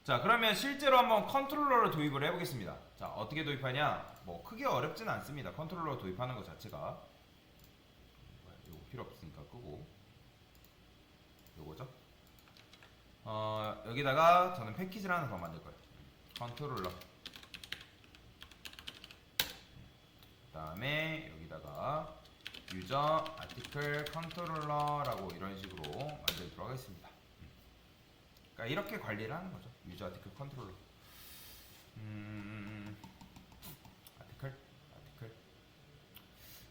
자, 그러면 실제로 한번 컨트롤러를 도입을 해보겠습니다. 자, 어떻게 도입하냐? 뭐 크게 어렵지는 않습니다. 컨트롤러 도입하는 것 자체가. 요거 필요 없으니까 끄고. 요거죠. 여기다가 저는 패키지를 하나 더 만들 거예요. 컨트롤러. 그 다음에 여기다가 유저 아티클 컨트롤러라고 이런 식으로 만들도록 하겠습니다. 그러니까 이렇게 관리를 하는 거죠. 유저 아티클 컨트롤러. 아티클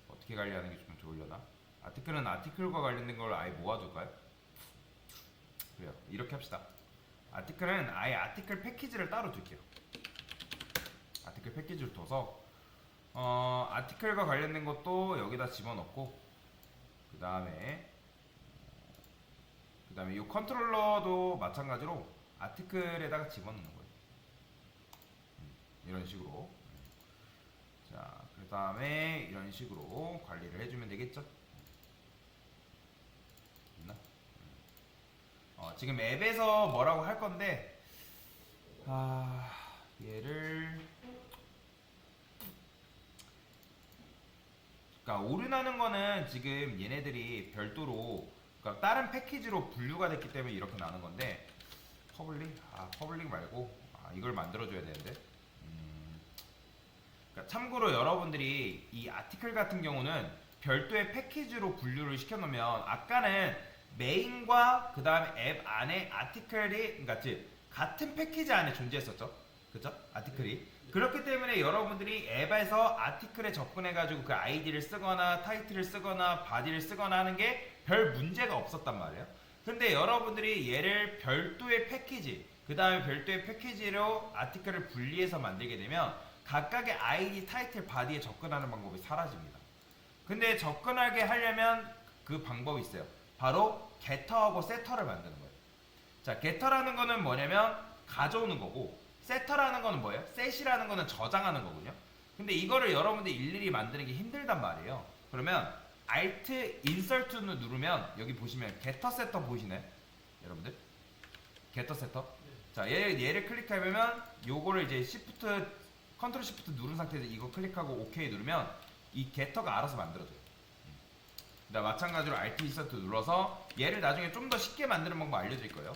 어떻게 관리하는 게 좀 좋으려나? 아티클은 아티클과 관련된 걸 아예 모아둘까요? 그래요. 이렇게 합시다. 아티클은 아예 아티클 패키지를 따로 둘게요. 아티클 패키지를 둬서 아티클과 관련된 것도 여기다 집어넣고 그 다음에 이 컨트롤러도 마찬가지로 아티클에다가 집어넣는 거예요. 이런 식으로. 자, 그 다음에 이런 식으로 관리를 해주면 되겠죠? 있나? 지금 앱에서 뭐라고 할 건데, 얘를. 그러니까 오류나는 거는 지금 얘네들이 별도로, 그러니까 다른 패키지로 분류가 됐기 때문에 이렇게 나는 건데, 퍼블릭 말고, 이걸 만들어줘야 되는데. 그러니까 참고로 여러분들이 이 아티클 같은 경우는 별도의 패키지로 분류를 시켜놓으면 아까는 메인과 그 다음에 앱 안에 아티클이 그러니까 즉 같은 패키지 안에 존재했었죠. 그죠? 아티클이. 그렇기 때문에 여러분들이 앱에서 아티클에 접근해가지고 그 아이디를 쓰거나 타이틀을 쓰거나 바디를 쓰거나 하는 게 별 문제가 없었단 말이에요. 근데 여러분들이 얘를 별도의 패키지, 그 다음에 별도의 패키지로 아티클을 분리해서 만들게 되면 각각의 아이디, 타이틀, 바디에 접근하는 방법이 사라집니다. 근데 접근하게 하려면 그 방법이 있어요. 바로 게터하고 세터를 만드는 거예요. 자, 게터라는 거는 뭐냐면 가져오는 거고, 세터라는 거는 뭐예요? 셋이라는 거는 저장하는 거군요. 근데 이거를 여러분들이 일일이 만드는 게 힘들단 말이에요. 그러면 Alt Insert를 누르면 여기 보시면 게터 세터 보이시나요? 여러분들? 게터 세터? 자, 얘를 클릭하면 요거를 이제 컨트롤 시프트 누른 상태에서 이거 클릭하고 OK 누르면 이 게터가 알아서 만들어져요. 마찬가지로 Alt Insert 눌러서 얘를 나중에 좀 더 쉽게 만드는 방법 알려드릴 거예요.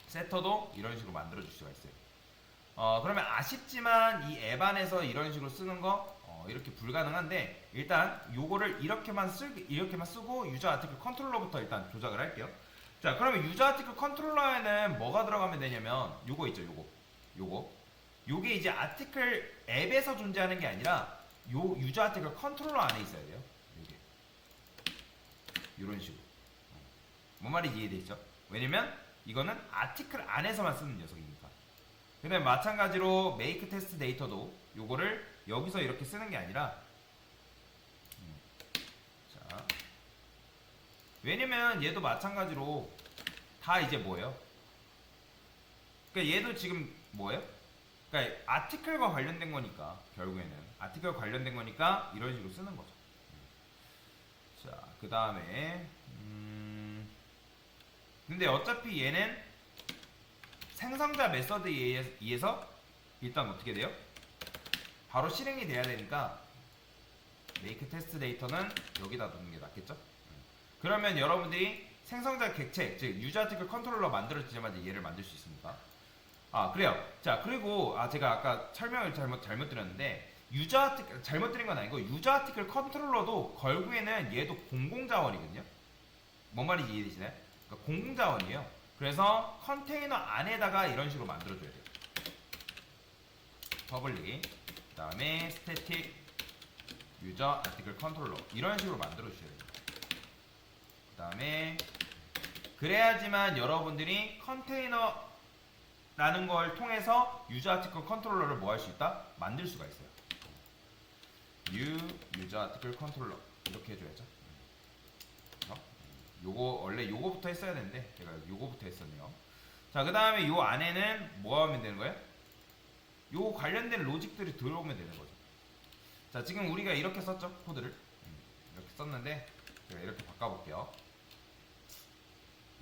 세터도 이런 식으로 만들어줄 수가 있어요. 그러면 아쉽지만 이 앱 안에서 이런 식으로 쓰는 거 이렇게 불가능한데 일단 요거를 이렇게만 쓰고 유저 아티클 컨트롤러부터 일단 조작을 할게요. 자, 그러면 유저 아티클 컨트롤러에는 뭐가 들어가면 되냐면 요거 있죠, 요게 이제 아티클 앱에서 존재하는 게 아니라 요 유저 아티클 컨트롤러 안에 있어야 돼요. 요게 이런 식으로. 뭔 말인지 이해되시죠? 왜냐면 이거는 아티클 안에서만 쓰는 녀석이니까. 그 다음에 마찬가지로 make test data도 요거를 여기서 이렇게 쓰는 게 아니라 자, 왜냐면 얘도 마찬가지로 다 이제 뭐예요? 그러니까 얘도 지금 뭐예요? 그러니까 아티클과 관련된 거니까 결국에는 아티클과 관련된 거니까 이런 식으로 쓰는 거죠. 자, 그 다음에 근데 어차피 얘는 생성자 메서드에 의해서 일단 어떻게 돼요? 바로 실행이 돼야 되니까 make test data는 여기다 놓는 게 낫겠죠? 그러면 여러분들이 생성자 객체, 즉 유저 아티클 컨트롤러 만들어지자마자 얘를 만들 수 있습니다. 그래요. 자, 그리고 제가 아까 설명을 잘못 드렸는데 유저 아티클 잘못 드린 건 아니고 유저 아티클 컨트롤러도 결국에는 얘도 공공자원이거든요. 뭔 말인지 이해되시나요? 그러니까 공공자원이에요. 그래서 컨테이너 안에다가 이런 식으로 만들어줘야 돼요. 퍼블릭, 그 다음에 스태틱 유저 아티클 컨트롤러 이런 식으로 만들어주셔야 돼요. 그 다음에 그래야지만 여러분들이 컨테이너라는 걸 통해서 유저 아티클 컨트롤러를 뭐 할 수 있다? 만들 수가 있어요. 유저 아티클 컨트롤러 이렇게 해줘야죠. 요거 원래 요거부터 했어야 되는데 제가 요거부터 했었네요. 자, 그 다음에 요 안에는 뭐 하면 되는 거예요? 요 관련된 로직들이 들어오면 되는 거죠. 자, 지금 우리가 이렇게 썼죠, 코드를. 이렇게 썼는데 제가 이렇게 바꿔볼게요.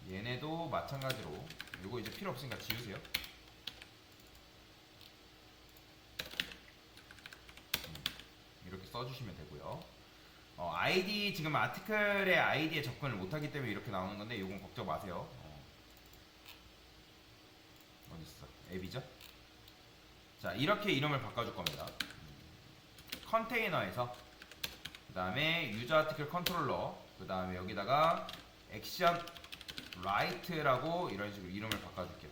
얘네도 마찬가지로 요거 이제 필요 없으니까 지우세요. 이렇게 써주시면 되고요. 아이디 지금 아티클의 아이디에 접근을 못하기 때문에 이렇게 나오는 건데 요건 걱정 마세요. 어딨어? 앱이죠? 자, 이렇게 이름을 바꿔줄 겁니다. 컨테이너에서 그 다음에 유저 아티클 컨트롤러, 그 다음에 여기다가 액션 라이트라고 이런 식으로 이름을 바꿔줄게요.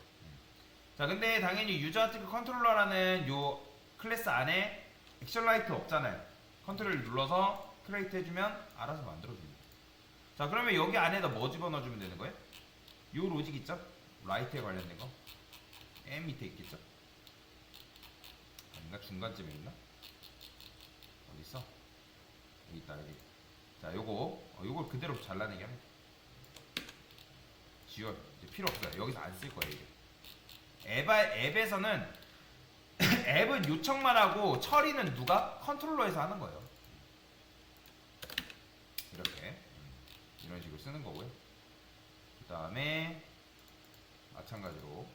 자, 근데 당연히 유저 아티클 컨트롤러라는 요 클래스 안에 액션 라이트 없잖아요. 컨트롤을 눌러서 크리에이트 해주면 알아서 만들어줍니다. 자, 그러면 여기 안에다 뭐 집어넣어주면 되는 거예요? 요 로직 있죠? 라이트에 관련된 거. M 밑에 있겠죠? 아닌가? 중간쯤에 있나? 어디 있어? 여기 있다, 여기. 자, 요걸 그대로 잘라내기 합니다. 지워. 이제 필요 없어요. 여기서 안 쓸 거예요, 이게. 앱에서는 앱은 요청만 하고 처리는 누가? 컨트롤러에서 하는 거예요. 이렇게. 이런 식으로 쓰는 거고요. 그 다음에 마찬가지로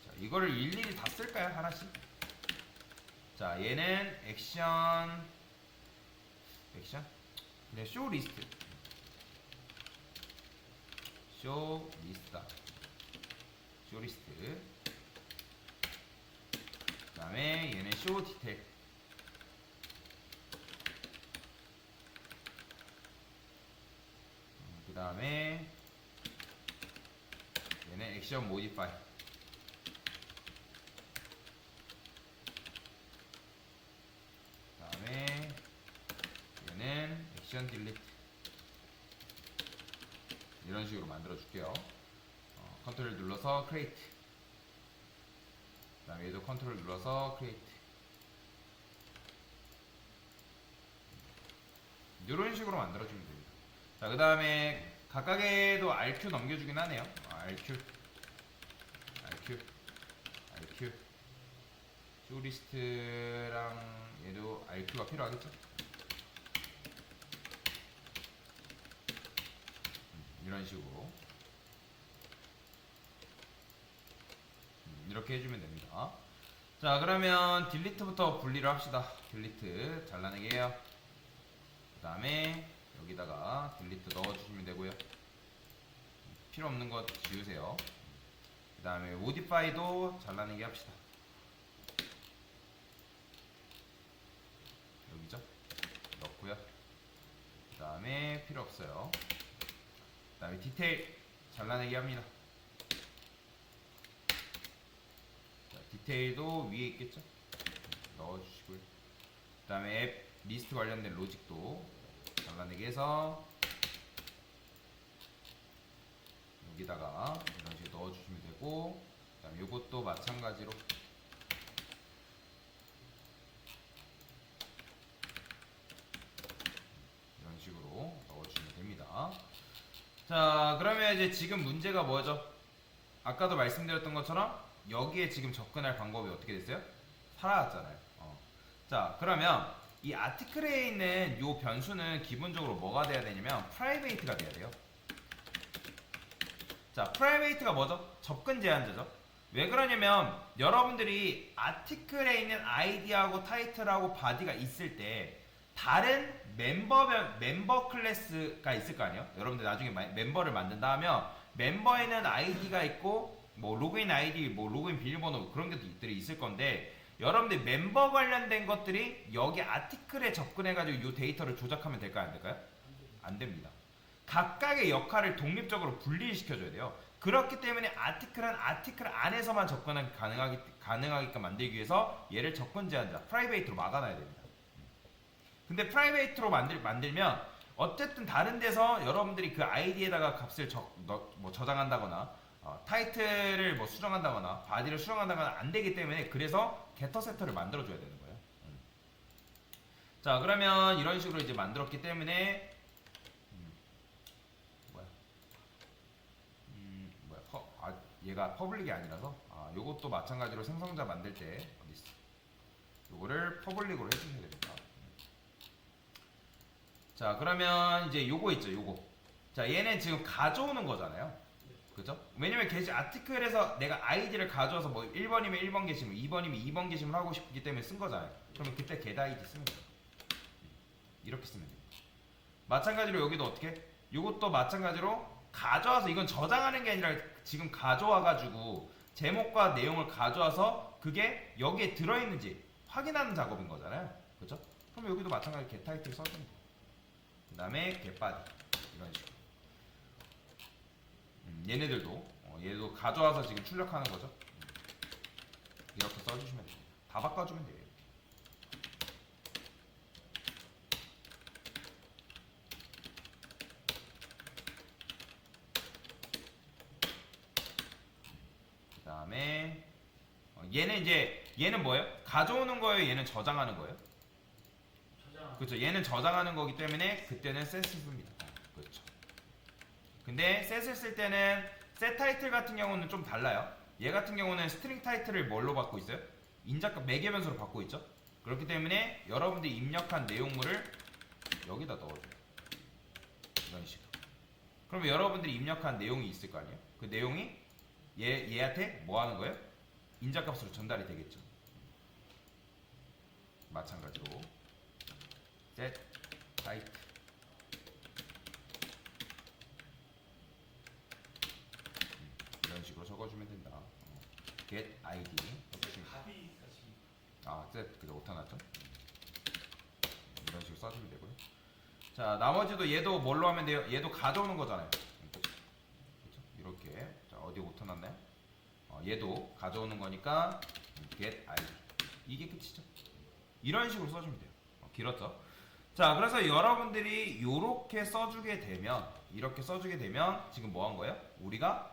자, 이거를 일일이 다 쓸까요? 하나씩? 자, 얘는 액션 그냥 쇼 리스트 그 다음에 얘는 쇼 디테일 그 다음에 얘는 액션 모디파이 그 다음에 얘는 액션 딜리트 이런 식으로 만들어 줄게요. 컨트롤 눌러서 크리에이트 그 다음에 얘도 컨트롤 눌러서 크리에이트 이런 식으로 만들어주면 됩니다. 자, 그 다음에 각각에도 RQ 넘겨주긴 하네요. RQ 쇼리스트랑 얘도 RQ가 필요하겠죠? 이런 식으로 이렇게 해주면 됩니다. 자, 그러면 딜리트부터 분리를 합시다. 딜리트 잘라내기 해요. 그 다음에 여기다가 딜리트 넣어주시면 되고요. 필요 없는 거 지우세요. 그 다음에 모디파이도 잘라내기 합시다. 여기죠? 넣고요. 그 다음에 필요 없어요. 그 다음에 디테일 잘라내기 합니다. 자, 디테일도 위에 있겠죠? 넣어주시고요. 그 다음에 앱 리스트 관련된 로직도 잘라내기 해서 여기다가 이런 식으로 넣어주시면 되고, 그 다음에 이것도 마찬가지로 이런 식으로 넣어주시면 됩니다. 자, 그러면 이제 지금 문제가 뭐죠? 아까도 말씀드렸던 것처럼 여기에 지금 접근할 방법이 어떻게 됐어요? 사라졌잖아요. 자, 그러면 이 아티클에 있는 이 변수는 기본적으로 뭐가 돼야 되냐면 프라이베이트가 돼야 돼요. 자, 프라이베이트가 뭐죠? 접근 제한자죠. 왜 그러냐면 여러분들이 아티클에 있는 아이디하고 타이틀하고 바디가 있을 때 다른 멤버 클래스가 있을 거 아니에요? 여러분들 나중에 멤버를 만든다 하면 멤버에는 아이디가 있고 뭐 로그인 아이디, 뭐 로그인 비밀번호 그런 것들이 있을 건데 여러분들 멤버 관련된 것들이 여기 아티클에 접근해가지고 이 데이터를 조작하면 될까요? 안 될까요? 안 됩니다. 각각의 역할을 독립적으로 분리시켜줘야 돼요. 그렇기 때문에 아티클은 아티클 안에서만 접근하기 가능하게끔 만들기 위해서 얘를 접근 제한자, 프라이베이트로 막아놔야 됩니다. 근데 프라이베이트로 만들면 어쨌든 다른 데서 여러분들이 그 아이디에다가 값을 저장한다거나 타이틀을 뭐 수정한다거나 바디를 수정한다거나 안 되기 때문에 그래서 게터 세터를 만들어줘야 되는 거예요. 자, 그러면 이런 식으로 이제 만들었기 때문에 얘가 퍼블릭이 아니라서 요것도 마찬가지로 생성자 만들 때 어디 있어? 요거를 퍼블릭으로 해주셔야 됩니다. 자, 그러면 이제 요거 있죠, 요거. 자, 얘는 지금 가져오는 거잖아요. 그죠? 왜냐면 게시 아티클에서 내가 아이디를 가져와서 뭐 1번이면 1번 게시물, 2번이면 2번 게시물 하고 싶기 때문에 쓴 거잖아요. 그러면 그때 get 아이디 쓰면 돼요. 이렇게 쓰면 돼요. 마찬가지로 여기도 어떻게? 이것도 마찬가지로 가져와서, 이건 저장하는 게 아니라 지금 가져와가지고 제목과 내용을 가져와서 그게 여기에 들어있는지 확인하는 작업인 거잖아요. 그죠? 그럼 여기도 마찬가지로 get 타이틀 써주면 돼요. 그 다음에 get body 이런 식으로. 얘네들도 얘도 가져와서 지금 출력하는 거죠. 이렇게 써주시면 돼요. 다 바꿔주면 돼요. 그 다음에 얘는 이제 얘는 뭐예요? 가져오는 거예요? 얘는 저장하는 거예요? 그렇죠. 얘는 저장하는 거기 때문에 그때는 셋을 씁니다. 그렇죠. 근데 셋을 쓸 때는 셋 타이틀 같은 경우는 좀 달라요. 얘 같은 경우는 스트링 타이틀을 뭘로 받고 있어요? 인자값 매개 변수로 받고 있죠. 그렇기 때문에 여러분들이 입력한 내용물을 여기다 넣어줘요. 이런 식으로. 그러면 여러분들이 입력한 내용이 있을 거 아니에요? 그 내용이 얘한테 뭐 하는 거예요? 인자값으로 전달이 되겠죠. 마찬가지로 set title 이런 식으로 적어주면 된다. get id set 그죠, 오타 났죠? 이런 식으로 써주면 되고요. 자, 나머지도 얘도 뭘로 하면 돼요? 얘도 가져오는 거잖아요. 그렇죠? 이렇게. 자, 어디 오타 났나요? 얘도 가져오는 거니까 get id 이게 끝이죠. 이런 식으로 써주면 돼요. 길었죠? 자, 그래서 여러분들이 이렇게 써주게 되면, 이렇게 써주게 되면 지금 뭐 한 거예요? 우리가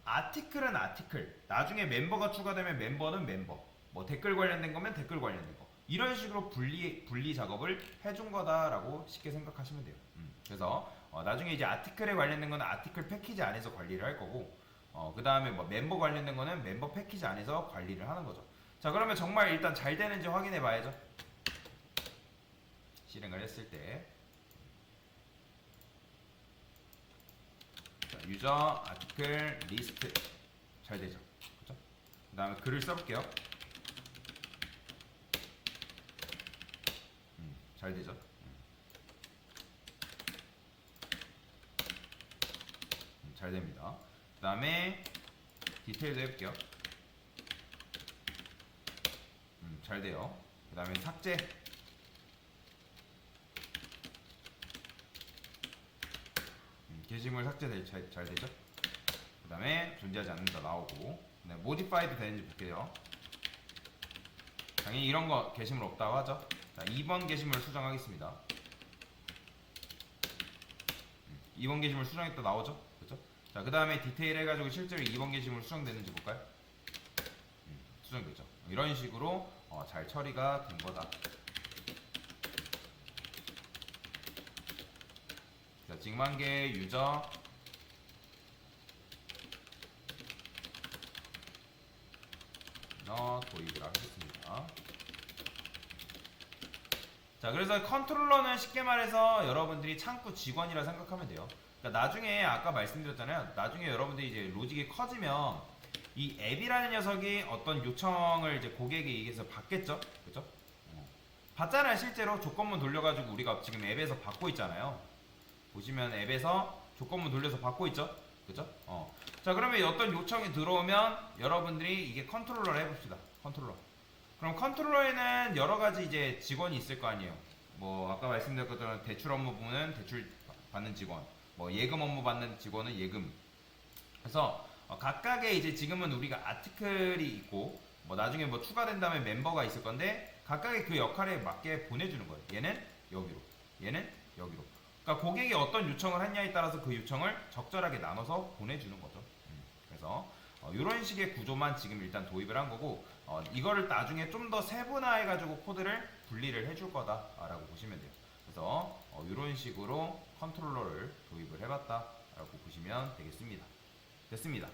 아티클은 아티클, 나중에 멤버가 추가되면 멤버는 멤버, 뭐 댓글 관련된 거면 댓글 관련된 거, 이런 식으로 분리 작업을 해준 거다라고 쉽게 생각하시면 돼요. 그래서 나중에 이제 아티클에 관련된 거는 아티클 패키지 안에서 관리를 할 거고, 그 다음에 뭐 멤버 관련된 거는 멤버 패키지 안에서 관리를 하는 거죠. 자, 그러면 정말 일단 잘 되는지 확인해 봐야죠. 실행을 했을 때. 자, 유저 아티클 리스트 잘 되죠. 그죠? 그 다음에 글을 써볼게요. 잘 되죠. 잘 됩니다. 그 다음에 디테일도 해볼게요. 잘 돼요. 그 다음에 삭제. 게시물 삭제 잘 되죠. 그 다음에 존재하지 않는다 나오고, 네, 모디파이도 되는지 볼게요. 당연히 이런 거 게시물 없다고 하죠. 자, 2번 게시물 수정하겠습니다. 2번 게시물 수정했다 나오죠. 그죠? 자, 그 다음에 디테일 해가지고 실제로 2번 게시물 수정되는지 볼까요? 수정되죠. 이런 식으로 잘 처리가 된 거다. 자, 지금 한 개 유저 도입을 하겠습니다. 자, 그래서 컨트롤러는 쉽게 말해서 여러분들이 창구 직원이라 생각하면 돼요. 그러니까 나중에 아까 말씀드렸잖아요. 나중에 여러분들이 이제 로직이 커지면 이 앱이라는 녀석이 어떤 요청을 이제 고객에 의해서 받겠죠, 그죠? 받잖아요. 실제로 조건문 돌려가지고 우리가 지금 앱에서 받고 있잖아요. 보시면 앱에서 조건문 돌려서 받고 있죠, 그죠? 자, 그러면 어떤 요청이 들어오면 여러분들이 이게 컨트롤러를 해봅시다. 컨트롤러. 그럼 컨트롤러에는 여러 가지 이제 직원이 있을 거 아니에요. 뭐 아까 말씀드렸던 것처럼 대출 업무 부문은 대출 받는 직원, 뭐 예금 업무 받는 직원은 예금. 그래서 각각의 이제 지금은 우리가 아티클이 있고, 뭐 나중에 뭐 추가된다면 멤버가 있을 건데 각각의 그 역할에 맞게 보내주는 거예요. 얘는 여기로, 얘는 여기로. 그러니까 고객이 어떤 요청을 했냐에 따라서 그 요청을 적절하게 나눠서 보내주는 거죠. 그래서 이런 식의 구조만 지금 일단 도입을 한 거고, 이거를 나중에 좀 더 세분화해 가지고 코드를 분리를 해줄 거다라고 보시면 돼요. 그래서 이런 식으로 컨트롤러를 도입을 해봤다라고 보시면 되겠습니다. 됐습니다.